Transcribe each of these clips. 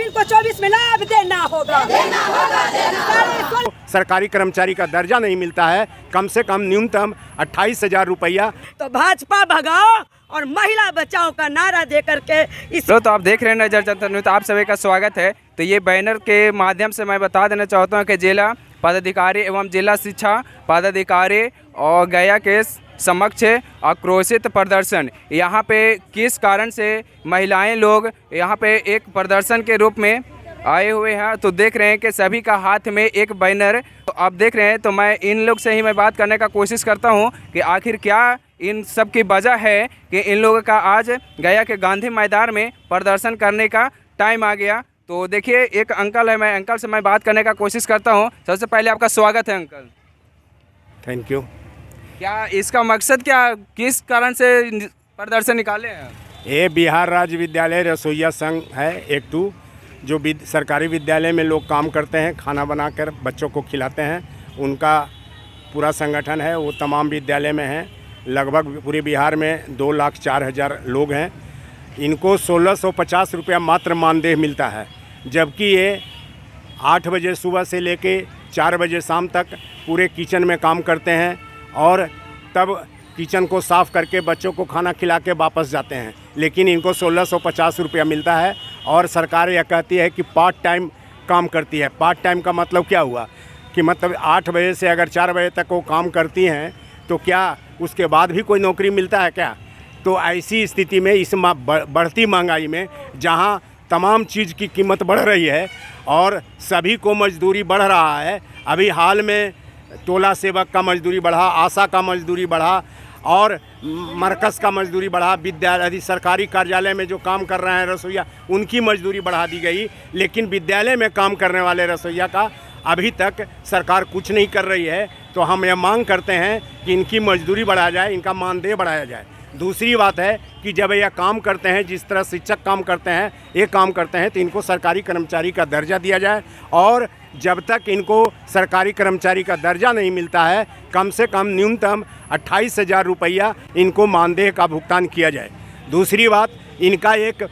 इनको 24 में लाभ देना होगा। सरकारी कर्मचारी का दर्जा नहीं मिलता है, कम से कम न्यूनतम 28,000 रुपया। तो भाजपा भगाओ और महिला बचाओ का नारा दे करके इस तो आप देख रहे हैं नजर जनता न्यूज़। आप सभी का स्वागत है। तो ये बैनर के माध्यम से मैं बता देना चाहता हूँ कि जिला पदाधिकारी एवं जिला शिक्षा पदाधिकारी और गया के समक्ष आक्रोशित प्रदर्शन। यहाँ पे किस कारण से महिलाएं लोग यहाँ पे एक प्रदर्शन के रूप में आए हुए हैं। तो देख रहे हैं कि सभी का हाथ में एक बैनर। तो आप देख रहे हैं, तो मैं इन लोग से ही मैं बात करने का कोशिश करता हूँ कि आखिर क्या इन सब की वजह है कि इन लोगों का आज गया के गांधी मैदान में प्रदर्शन करने का टाइम आ गया। तो देखिए, एक अंकल है, मैं अंकल से मैं बात करने का कोशिश करता हूँ। सबसे पहले आपका स्वागत है अंकल। Thank you. क्या इसका मकसद क्या, किस कारण से प्रदर्शन निकाले हैं? ये बिहार राज्य विद्यालय रसोइया संघ है, एक टू, जो सरकारी विद्यालय में लोग काम करते हैं, खाना बनाकर बच्चों को खिलाते हैं, उनका पूरा संगठन है। वो तमाम विद्यालय में है, लगभग पूरे बिहार में 2,04,000 लोग हैं। इनको 1,650 रुपया मात्र मानदेय मिलता है, जबकि ये 8 बजे सुबह से लेके 4 बजे शाम तक पूरे किचन में काम करते हैं और तब किचन को साफ़ करके बच्चों को खाना खिला के वापस जाते हैं। लेकिन इनको 1,650 रुपया मिलता है और सरकार यह कहती है कि पार्ट टाइम काम करती है। पार्ट टाइम का मतलब क्या हुआ कि मतलब 8 बजे से अगर 4 बजे तक वो काम करती हैं तो क्या उसके बाद भी कोई नौकरी मिलता है क्या? तो ऐसी स्थिति में इस बढ़ती महंगाई में, जहां तमाम चीज़ की कीमत बढ़ रही है और सभी को मजदूरी बढ़ रहा है। अभी हाल में टोला सेवक का मजदूरी बढ़ा, आशा का मजदूरी बढ़ा और मरकज़ का मजदूरी बढ़ा। विद्यालय सरकारी कार्यालय में जो काम कर रहे हैं रसोइया, उनकी मजदूरी बढ़ा दी गई। लेकिन विद्यालय में काम करने वाले रसोइया का अभी तक सरकार कुछ नहीं कर रही है। तो हम यह मांग करते हैं कि इनकी मजदूरी बढ़ाया जाए, इनका मानदेय बढ़ाया जाए। दूसरी बात है कि जब यह काम करते हैं, जिस तरह शिक्षक काम करते हैं, ये काम करते हैं, तो इनको सरकारी कर्मचारी का दर्जा दिया जाए। और जब तक इनको सरकारी कर्मचारी का दर्जा नहीं मिलता है, कम से कम न्यूनतम 28,000 रुपया इनको मानदेय का भुगतान किया जाए। दूसरी बात, इनका एक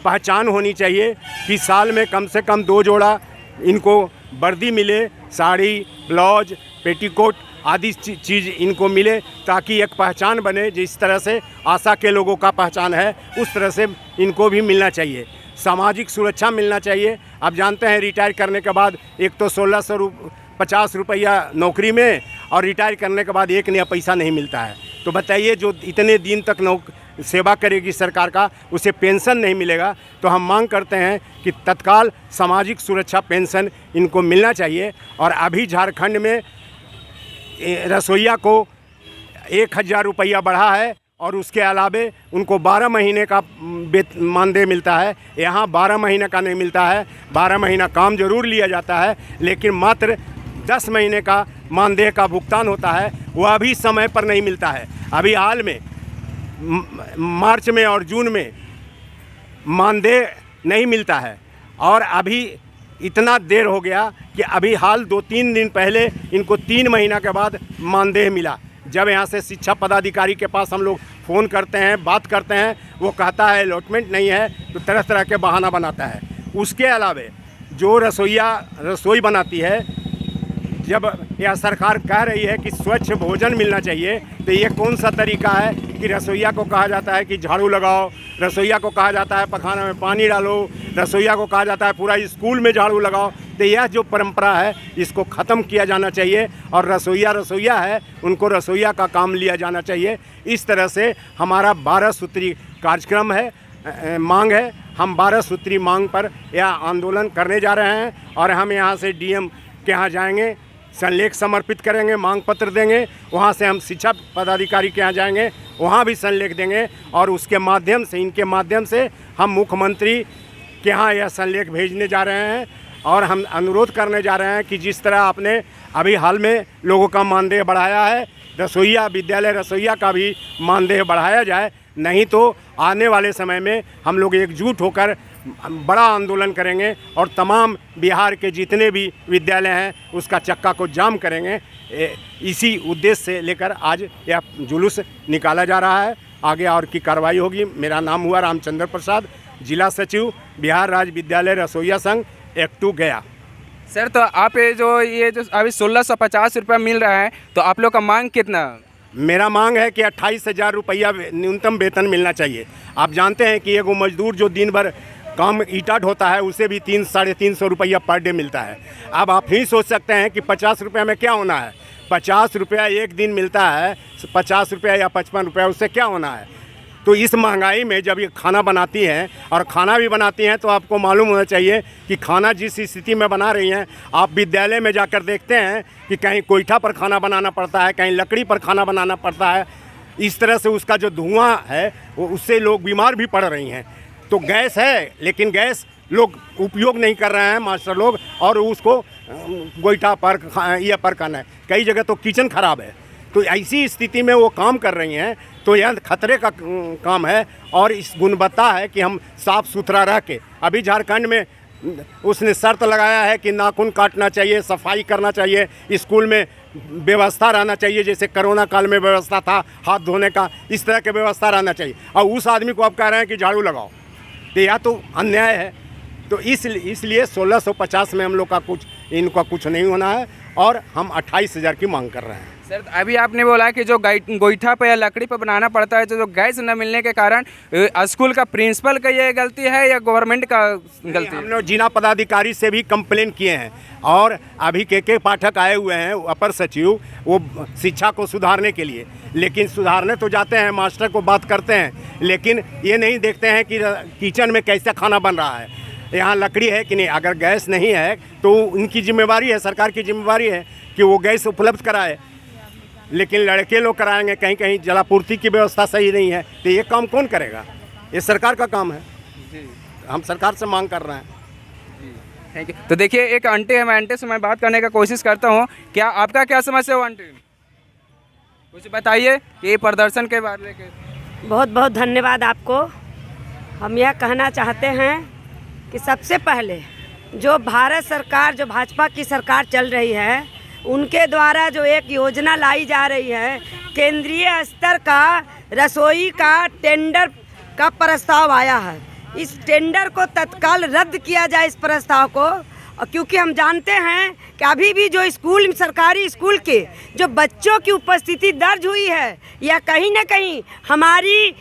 पहचान होनी चाहिए कि साल में कम से कम 2 जोड़ा इनको वर्दी मिले, साड़ी, ब्लाउज, पेटीकोट आदि चीज़ इनको मिले, ताकि एक पहचान बने। जिस तरह से आशा के लोगों का पहचान है, उस तरह से इनको भी मिलना चाहिए। सामाजिक सुरक्षा मिलना चाहिए। आप जानते हैं, रिटायर करने के बाद एक तो 1,650 रुपया नौकरी में और रिटायर करने के बाद एक नया पैसा नहीं मिलता है। तो बताइए, जो इतने दिन तक सेवा करेगी सरकार का, उसे पेंशन नहीं मिलेगा। तो हम मांग करते हैं कि तत्काल सामाजिक सुरक्षा पेंशन इनको मिलना चाहिए। और अभी झारखंड में रसोइया को 1,000 रुपया बढ़ा है और उसके अलावे उनको 12 महीने का मानदेय मिलता है। यहाँ 12 महीने का नहीं मिलता है। 12 महीना काम जरूर लिया जाता है, लेकिन मात्र 10 महीने का मानदेय का भुगतान होता है, वह भी समय पर नहीं मिलता है। अभी हाल में मार्च में और जून में मानदेय नहीं मिलता है और अभी इतना देर हो गया कि अभी हाल 2-3 दिन पहले इनको 3 महीना के बाद मानदेय मिला। जब यहाँ से शिक्षा पदाधिकारी के पास हम लोग फ़ोन करते हैं, बात करते हैं, वो कहता है अलॉटमेंट नहीं है, तो तरह तरह के बहाना बनाता है। उसके अलावे जो रसोई बनाती है, जब यह सरकार कह रही है कि स्वच्छ भोजन मिलना चाहिए, तो ये कौन सा तरीका है कि रसोइया को कहा जाता है कि झाड़ू लगाओ, रसोइया को कहा जाता है पखाना में पानी डालो, रसोइया को कहा जाता है पूरा स्कूल में झाड़ू लगाओ। तो यह जो परंपरा है, इसको ख़त्म किया जाना चाहिए और रसोइया है, उनको रसोइया का काम लिया जाना चाहिए। इस तरह से हमारा 12 सूत्री कार्यक्रम है, मांग है। हम 12 सूत्री मांग पर यह आंदोलन करने जा रहे हैं और हम यहाँ से डीएम के यहाँ जाएंगे, संलेख समर्पित करेंगे, मांग पत्र देंगे। वहाँ से हम शिक्षा पदाधिकारी के यहाँ जाएंगे, वहाँ भी संलेख देंगे और उसके माध्यम से, इनके माध्यम से हम मुख्यमंत्री के यहाँ यह संलेख भेजने जा रहे हैं। और हम अनुरोध करने जा रहे हैं कि जिस तरह आपने अभी हाल में लोगों का मानदेय बढ़ाया है, रसोइया, विद्यालय रसोइया का भी मानदेय बढ़ाया जाए। नहीं तो आने वाले समय में हम लोग एकजुट होकर बड़ा आंदोलन करेंगे और तमाम बिहार के जितने भी विद्यालय हैं उसका चक्का को जाम करेंगे। इसी उद्देश्य से लेकर आज यह जुलूस निकाला जा रहा है। आगे और की कार्रवाई होगी। मेरा नाम हुआ रामचंद्र प्रसाद, जिला सचिव, बिहार राज्य विद्यालय रसोईया संघ, एक्ट 2 गया। सर तो आप ये जो अभी 1650 रुपया मिल रहा है, तो आप लोग का मांग कितना? मेरा मांग है कि 28,000 रुपया न्यूनतम वेतन मिलना चाहिए। आप जानते हैं कि एगो मजदूर जो दिन भर काम ईटा ढोता है उसे भी 300-350 रुपया पर डे मिलता है। अब आप ही सोच सकते हैं कि 50 रुपये में क्या होना है। 50 रुपया एक दिन मिलता है, 50 रुपया या 55 रुपया, उससे क्या होना है। तो इस महंगाई में जब ये खाना बनाती हैं और खाना भी बनाती हैं तो आपको मालूम होना चाहिए कि खाना जिस स्थिति में बना रही हैं, आप विद्यालय में जाकर देखते हैं कि कहीं कोयठा पर खाना बनाना पड़ता है, कहीं लकड़ी पर खाना बनाना पड़ता है। इस तरह से उसका जो धुआं है वो उससे लोग बीमार भी पड़ रही हैं। तो गैस है, लेकिन गैस लोग उपयोग नहीं कर रहे हैं मास्टर लोग, और उसको गोईठा पर या पर खाना है। कई जगह तो किचन ख़राब है। तो ऐसी स्थिति में वो काम कर रही हैं, तो यह खतरे का काम है। और इस गुणवत्ता है कि हम साफ़ सुथरा रह के, अभी झारखंड में उसने शर्त लगाया है कि नाखून काटना चाहिए, सफाई करना चाहिए, स्कूल में व्यवस्था रहना चाहिए, जैसे कोरोना काल में व्यवस्था था हाथ धोने का, इस तरह की व्यवस्था रहना चाहिए। और उस आदमी को आप कह रहे हैं कि झाड़ू लगाओ, तो यह तो अन्याय है। तो इसलिए 1650 में हम लोग का इनका कुछ नहीं होना है, और हम 28,000 की मांग कर रहे हैं। सर अभी आपने बोला कि जो गोईठा पे या लकड़ी पे बनाना पड़ता है, जो गैस न मिलने के कारण स्कूल का प्रिंसिपल का ये गलती है या गवर्नमेंट का गलती है? हमने जिला पदाधिकारी से भी कंप्लेन किए हैं, और अभी के पाठक आए हुए हैं, अपर सचिव, वो शिक्षा को सुधारने के लिए। लेकिन सुधारने तो जाते हैं, मास्टर को बात करते हैं, लेकिन ये नहीं देखते हैं कि किचन में कैसे खाना बन रहा है, यहाँ लकड़ी है कि नहीं। अगर गैस नहीं है तो उनकी जिम्मेवारी है, सरकार की जिम्मेवारी है कि वो गैस उपलब्ध कराए। लेकिन लड़के लोग कराएंगे, कहीं कहीं जलापूर्ति की व्यवस्था सही नहीं है, तो ये काम कौन करेगा? ये सरकार का काम है। हम सरकार से मांग कर रहे हैं। Thank you. तो देखिए एक आंटी है, मैं आंटी से मैं बात करने का कोशिश करता हूँ। क्या आपका क्या समस्या हो आंटी? कुछ बताइए ये प्रदर्शन के बारे में। बहुत बहुत धन्यवाद आपको। हम यह कहना चाहते हैं कि सबसे पहले जो भारत सरकार, जो भाजपा की सरकार चल रही है, उनके द्वारा जो एक योजना लाई जा रही है, केंद्रीय स्तर का रसोई का टेंडर का प्रस्ताव आया है। इस टेंडर को तत्काल रद्द किया जाए, इस प्रस्ताव को। क्योंकि हम जानते हैं कि अभी भी जो स्कूल, सरकारी स्कूल के जो बच्चों की उपस्थिति दर्ज हुई है, या कहीं ना कहीं हमारी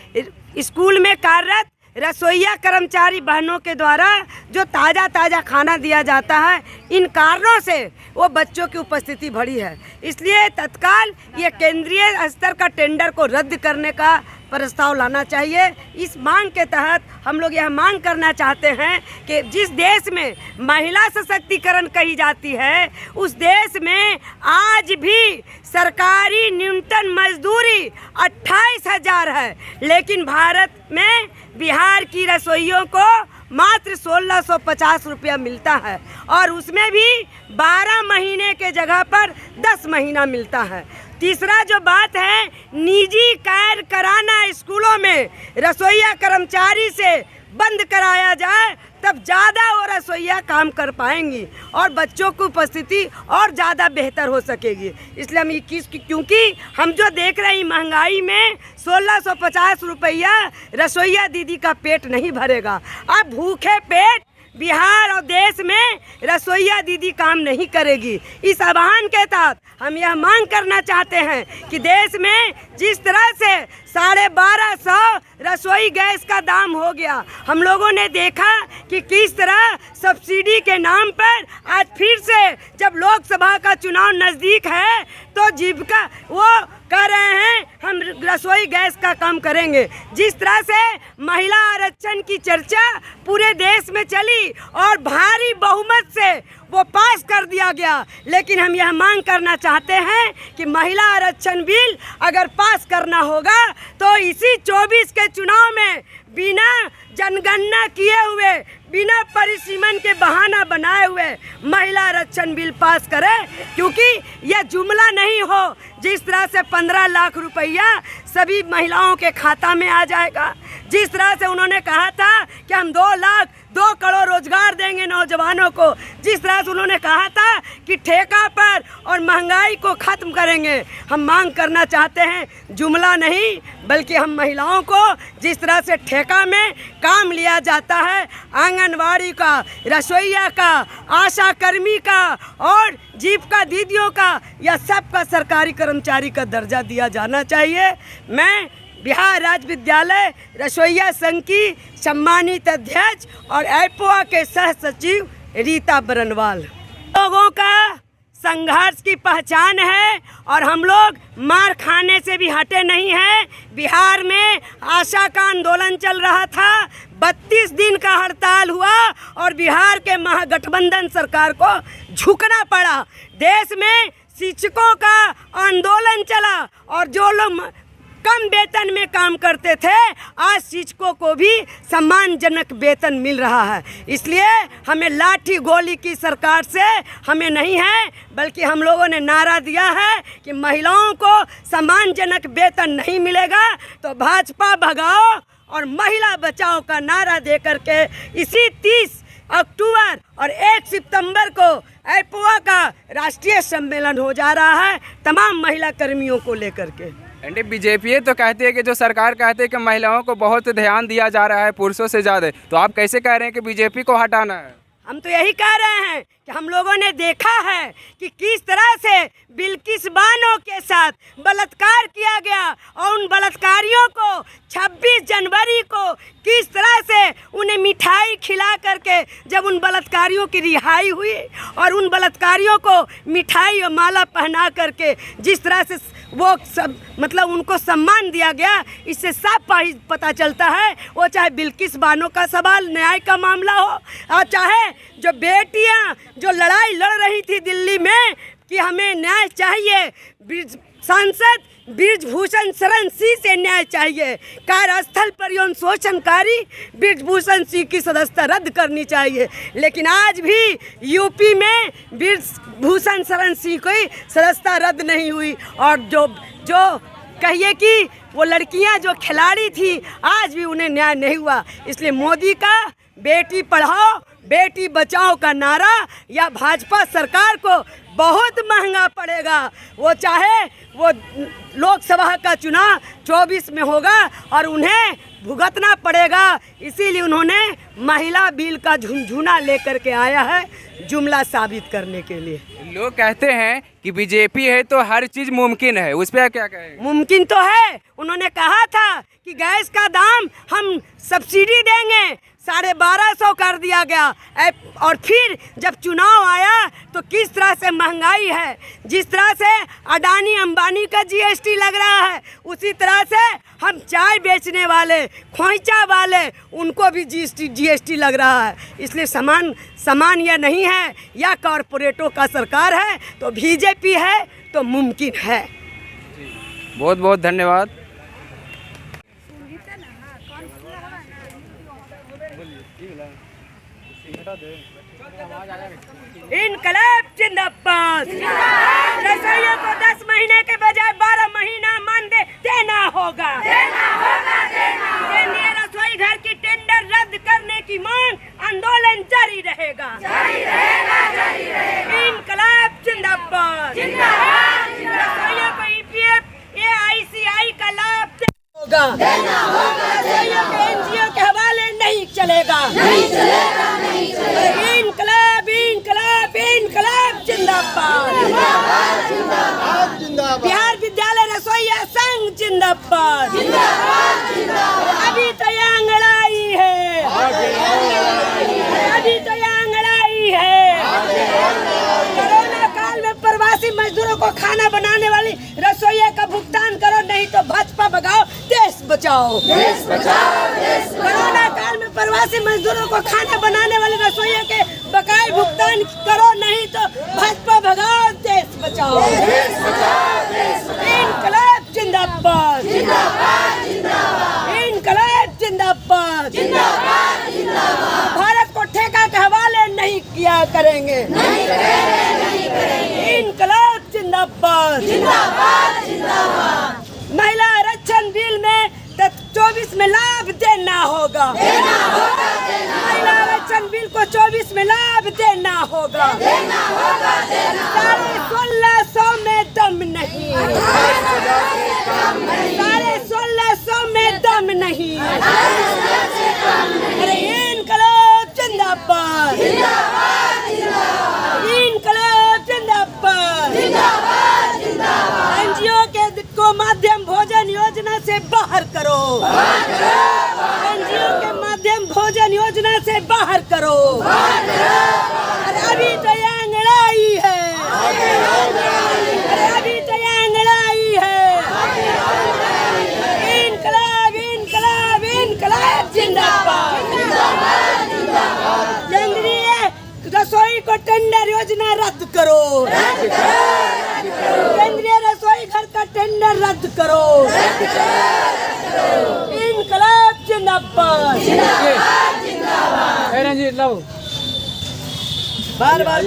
स्कूल में कार्यरत रसोइया कर्मचारी बहनों के द्वारा जो ताज़ा खाना दिया जाता है, इन कारणों से वो बच्चों की उपस्थिति बढ़ी है। इसलिए तत्काल ये केंद्रीय स्तर का टेंडर को रद्द करने का प्रस्ताव लाना चाहिए। इस मांग के तहत हम लोग यह मांग करना चाहते हैं कि जिस देश में महिला सशक्तिकरण कही जाती है, उस देश में आज भी सरकारी न्यूनतम मजदूरी 28,000 है, लेकिन भारत में बिहार की रसोइयों को मात्र 1650 रुपया मिलता है, और उसमें भी 12 महीने के जगह पर 10 महीना मिलता है। तीसरा जो बात है, निजी कार्य कराना स्कूलों में रसोइया कर्मचारी से बंद कराया जाए, तब ज़्यादा वो रसोइया काम कर पाएंगी और बच्चों की उपस्थिति और ज़्यादा बेहतर हो सकेगी। इसलिए हम 21, क्योंकि हम जो देख रहे हैं महंगाई में 1650 रुपया रसोइया दीदी का पेट नहीं भरेगा। अब भूखे पेट बिहार और देश में रसोइया दीदी काम नहीं करेगी। इस आह्वान के तहत हम यह मांग करना चाहते हैं कि देश में जिस तरह से 1250 रसोई गैस का दाम हो गया, हम लोगों ने देखा कि किस तरह सब्सिडी के नाम पर आज फिर से जब लोकसभा का चुनाव नज़दीक है तो जीविका वो कह रहे हैं हम रसोई गैस का कम करेंगे। जिस तरह से महिला आरक्षण की चर्चा पूरे देश में चली और भारी बहुमत से वो पास कर दिया गया, लेकिन हम यह मांग करना चाहते हैं कि महिला आरक्षण बिल अगर पास करना होगा तो इसी 24 के चुनाव में बिना जनगणना किए हुए, बिना परिसीमन के बहाना बनाए हुए महिला आरक्षण बिल पास करें, क्योंकि यह जुमला नहीं हो जिस तरह से 15 लाख रुपया सभी महिलाओं के खाता में आ जाएगा। जिस तरह से उन्होंने कहा था कि हम 2 करोड़ रोजगार देंगे, करेंगे नौजवानों को। जिस तरह से उन्होंने कहा था कि ठेका पर और महंगाई को ख़त्म करेंगे, हम मांग करना चाहते हैं, जुमला नहीं बल्कि हम महिलाओं को जिस तरह से ठेका में काम लिया जाता है, आंगनवाड़ी का, रसोइया का, आशा कर्मी का और जीविका दीदियों का, या सबका सरकारी कर्मचारी का दर्जा दिया जाना चाहिए। मैं बिहार राज्य विद्यालय रसोइया संघ की सम्मानित अध्यक्ष और ऐपोआ के सह सचिव रीता बरनवाल, लोगों का संघर्ष की पहचान है और हम लोग मार खाने से भी हटे नहीं हैं। बिहार में आशा का आंदोलन चल रहा था, 32 दिन का हड़ताल हुआ और बिहार के महागठबंधन सरकार को झुकना पड़ा। देश में शिक्षकों का आंदोलन चला और जो लोग कम वेतन में काम करते थे, आज शिक्षकों को भी सम्मानजनक वेतन मिल रहा है। इसलिए हमें लाठी गोली की सरकार से हमें नहीं है, बल्कि हम लोगों ने नारा दिया है कि महिलाओं को सम्मानजनक वेतन नहीं मिलेगा तो भाजपा भगाओ और महिला बचाओ का नारा दे करके इसी 30 अक्टूबर और 1 सितंबर को ऐपोआ का राष्ट्रीय सम्मेलन हो जा रहा है तमाम महिला कर्मियों को लेकर के। एंडी बीजेपी तो कहती है कि जो सरकार कहती है कि महिलाओं को बहुत ध्यान दिया जा रहा है पुरुषों से ज़्यादा, तो आप कैसे कह रहे हैं कि बीजेपी को हटाना है? हम तो यही कह रहे हैं कि हम लोगों ने देखा है कि किस तरह से बिल्किस बानो के साथ बलात्कार किया गया और उन बलात्कारियों को 26 जनवरी को किस तरह से उन्हें मिठाई खिला करके जब उन बलात्कारियों की रिहाई हुई और उन बलात्कारियों को मिठाई और माला पहना करके जिस तरह से वो सब मतलब उनको सम्मान दिया गया, इससे साफ पता चलता है वो चाहे बिल्किस बानो का सवाल न्याय का मामला हो और चाहे जो बेटियां जो लड़ाई लड़ रही थी दिल्ली में कि हमें न्याय चाहिए, सांसद बृजभूषण शरण सिंह से न्याय चाहिए, कार्यस्थल पर यौन शोषणकारी बृजभूषण सिंह की सदस्यता रद्द करनी चाहिए। लेकिन आज भी यूपी में बृजभूषण शरण सिंह की सदस्यता रद्द नहीं हुई और जो कहिए कि वो लड़कियां जो खिलाड़ी थी आज भी उन्हें न्याय नहीं हुआ। इसलिए मोदी का बेटी पढ़ाओ बेटी बचाओ का नारा या भाजपा सरकार को बहुत महंगा पड़ेगा। वो चाहे वो लोकसभा का चुनाव 24 में होगा और उन्हें भुगतना पड़ेगा। इसीलिए उन्होंने महिला बिल का झुनझुना लेकर के आया है जुमला साबित करने के लिए। लोग कहते हैं कि बीजेपी है तो हर चीज़ मुमकिन है, उस पर क्या कहें? मुमकिन तो है। उन्होंने कहा था कि गैस का दाम हम सब्सिडी देंगे, 1250 कर दिया गया और फिर जब चुनाव आया तो किस तरह से महंगाई है, जिस तरह से अडानी अंबानी का जीएसटी लग रहा है उसी तरह से हम चाय बेचने वाले खोइचा वाले उनको भी जीएसटी लग रहा है। इसलिए समान या नहीं है या कॉरपोरेटों का सरकार है तो बीजेपी है तो मुमकिन है। बहुत बहुत धन्यवाद। इनकलाब जिंदाबाद। रसोइयों को 10 महीने के बजाय 12 महीना मानदेय देना होगा। केंद्रीय रसोई घर की टेंडर रद्द करने की मांग आंदोलन जारी रहेगा। इनकलाब जिंदाबाद। रसोइयों को ईपीएफ AICI का लाभ होगा। रसोइयों के एनजीओ के हवाले नहीं चलेगा। इनकलाब इनकलाब इनकलाब जिंदाबाद। बिहार विद्यालय रसोइया संघ जिंदाबाद। अभी तो ये अंगड़ाई है, अभी तो ये अंगड़ाई है। कोरोना काल में प्रवासी मजदूरों को खाना बनाने वाली रसोइया का भुगतान करो, नहीं तो भाजपा भगाओ देश बचाओ। कोरोना काल में प्रवासी मजदूरों को खाना बनाने वाले रसोइया के बकाये भुगतान करो, नहीं तो भाजपा भगाओ देश बचाओ। इनकलाब जिंदाबाद। इनकलाब जिंदाबाद। भारत को ठेका के हवाले नहीं किया करेंगे। इनकलाब जिंदाबाद। महिला आरक्षण बिल में 24 में लाभ देना होगा। महिला आरक्षण बिल को 24 इसमें लाभ देना होगा 1650 में दम नहीं 1650 में दम नहीं अरे इनकलाब जिंदाबाद इनकलाब जिंदाबाद एनजीओ के को माध्यम भोजन योजना से बाहर करो एनजीओ के माध्यम भोजन योजना से बाहर करो अरे अभी तो यहाँ लड़ाई है अरे अभी तो यहाँ लड़ाई है इनकलाब इनकलाब इनकलाब जिंदाबाद केंद्रीय रसोई को टेंडर योजना रद्द करो केंद्रीय रसोई घर का टेंडर रद्द करो इनकलाब जिंदाबाद रंजीत लो बार बार